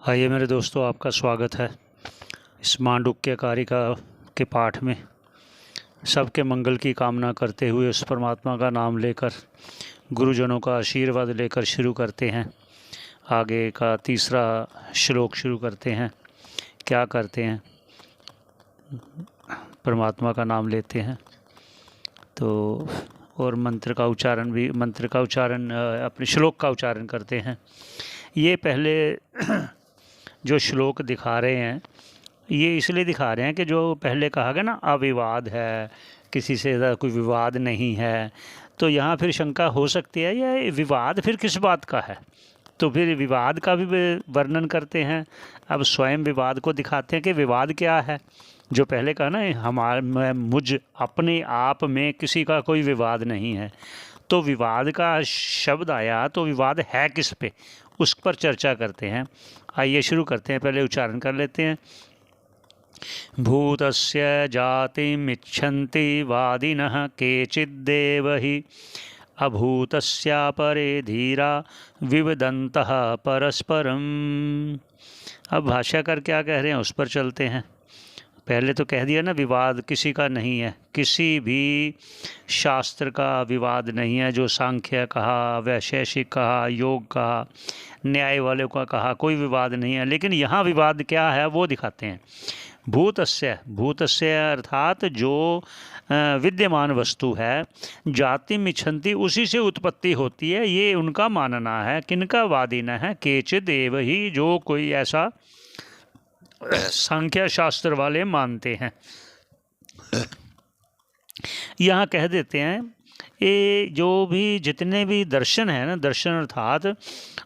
आइए मेरे दोस्तों, आपका स्वागत है इस मांडूक्य कारिका के पाठ में। सबके मंगल की कामना करते हुए उस परमात्मा का नाम लेकर, गुरुजनों का आशीर्वाद लेकर शुरू करते हैं। आगे का तीसरा श्लोक शुरू करते हैं। क्या करते हैं? परमात्मा का नाम लेते हैं तो और मंत्र का उच्चारण अपने श्लोक का उच्चारण करते हैं। ये पहले जो श्लोक दिखा रहे हैं, ये इसलिए दिखा रहे हैं कि जो पहले कहा गया ना, अविवाद है, किसी से ज़्यादा कोई विवाद नहीं है, तो यहाँ फिर शंका हो सकती है ये विवाद फिर किस बात का है। तो फिर विवाद का भी वर्णन करते हैं। अब स्वयं विवाद को दिखाते हैं कि विवाद क्या है। जो पहले कहा ना, मुझ अपने आप में किसी का कोई विवाद नहीं है, तो विवाद का शब्द आया तो विवाद है किस पे, उस पर चर्चा करते हैं। आइए शुरू करते हैं, पहले उच्चारण कर लेते हैं। भूतस्य जातिमिच्छन्ति वादिनः केचिद्देव हि अभूतस्यापरे धीरा विवदन्तः परस्परम। अब भाष्यकार क्या कह रहे हैं उस पर चलते हैं। पहले तो कह दिया ना, विवाद किसी का नहीं है, किसी भी शास्त्र का विवाद नहीं है। जो सांख्य कहा, वैशेषिक कहा, योग कहा, न्याय वालों का कहा, कोई विवाद नहीं है। लेकिन यहाँ विवाद क्या है वो दिखाते हैं। भूतस्य अर्थात जो विद्यमान वस्तु है, जाति मिच्छन्ति उसी से उत्पत्ति होती है, ये उनका मानना है। किनका? वादिन है। केचिद एव ही, जो कोई ऐसा सांख्य शास्त्र वाले मानते हैं। यहाँ कह देते हैं ये जो भी जितने भी दर्शन है ना, दर्शन अर्थात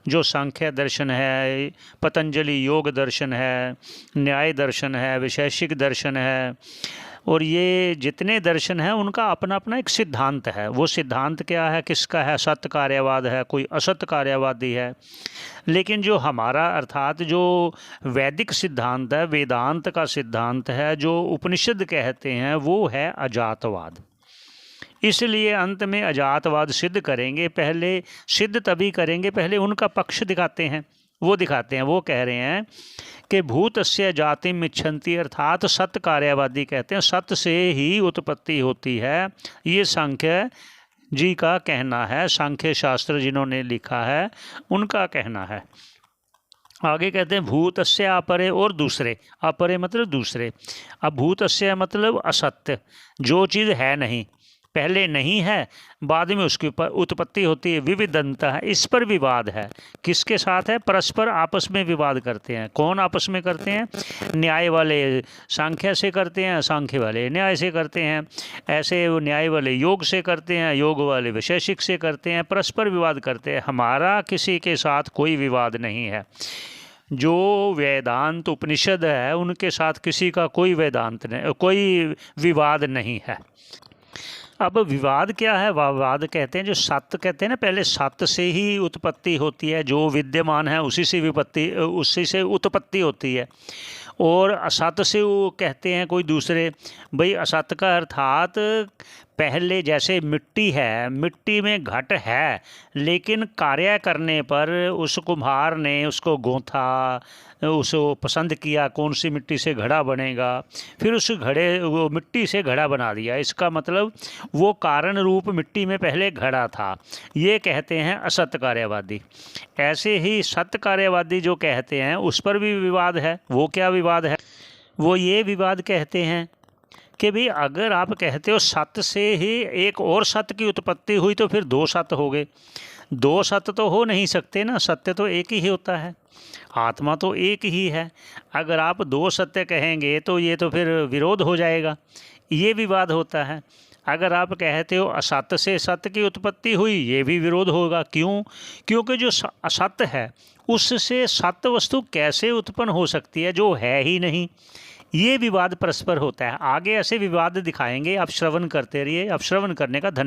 जो सांख्य दर्शन है, पतंजलि योग दर्शन है, न्याय दर्शन है, वैशेषिक दर्शन है, और ये जितने दर्शन हैं उनका अपना अपना एक सिद्धांत है। वो सिद्धांत क्या है, किसका है? सत्य कार्यवाद है, कोई असत्य कार्यवादी है। लेकिन जो हमारा अर्थात जो वैदिक सिद्धांत है, वेदांत का सिद्धांत है, जो उपनिषद कहते हैं, वो है अजातवाद। इसलिए अंत में अजातवाद सिद्ध करेंगे। पहले सिद्ध तभी करेंगे, पहले उनका पक्ष दिखाते हैं। वो कह रहे हैं कि भूतस्य जातिम इच्छन्ति अर्थात सत्य कार्यवादी कहते हैं सत्य से ही उत्पत्ति होती है। ये सांख्य जी का कहना है, सांख्य शास्त्र जिन्होंने लिखा है उनका कहना है। आगे कहते हैं भूतस्य अपरे, और दूसरे। अपरे मतलब दूसरे। अब भूतस्य मतलब असत्य, जो चीज़ है नहीं, पहले नहीं है, बाद में उसकी उत्पत्ति होती है। विविधंता है, इस पर विवाद है। किसके साथ है? परस्पर आपस में विवाद करते हैं। कौन आपस में करते हैं? न्याय वाले सांख्य से करते हैं, सांख्य वाले न्याय से करते हैं। ऐसे वो न्याय वाले योग से करते हैं, योग वाले वैशेषिक से करते हैं। परस्पर विवाद करते हैं। हमारा किसी के साथ कोई विवाद नहीं है। जो वेदांत उपनिषद है उनके साथ किसी का कोई वेदांत नहीं, कोई विवाद नहीं है। अब विवाद क्या है? विवाद कहते हैं जो सत्य कहते हैं ना, पहले सत्य से ही उत्पत्ति होती है, जो विद्यमान है उसी से उत्पत्ति होती है। और असत्य से वो कहते हैं कोई दूसरे। भाई असत्य का अर्थात पहले जैसे मिट्टी है, मिट्टी में घट है, लेकिन कार्य करने पर उस कुम्हार ने उसको गूंथा, उसको पसंद किया कौन सी मिट्टी से घड़ा बनेगा, फिर उस वो मिट्टी से घड़ा बना दिया। इसका मतलब वो कारण रूप मिट्टी में पहले घड़ा था। ये कहते हैं असत्य कार्यवादी। ऐसे ही सत्य कार्यवादी जो कहते हैं उस पर भी विवाद है। वो क्या विवाद है? वो ये विवाद कहते हैं कि भाई अगर आप कहते हो सत्य से ही एक और सत्य की उत्पत्ति हुई तो फिर दो सत्य हो गए। दो सत्य तो हो नहीं सकते ना, सत्य तो एक ही होता है, आत्मा तो एक ही है। अगर आप दो सत्य कहेंगे तो ये तो फिर विरोध हो जाएगा, ये विवाद होता है। अगर आप कहते हो असत्य से सत्य की उत्पत्ति हुई, ये भी विरोध होगा। क्यों? क्योंकि जो असत्य है उससे सत्य वस्तु कैसे उत्पन्न हो सकती है जो है ही नहीं। ये विवाद परस्पर होता है। आगे ऐसे विवाद दिखाएंगे, आप श्रवण करते रहिए। आप श्रवण करने का धन्यवाद।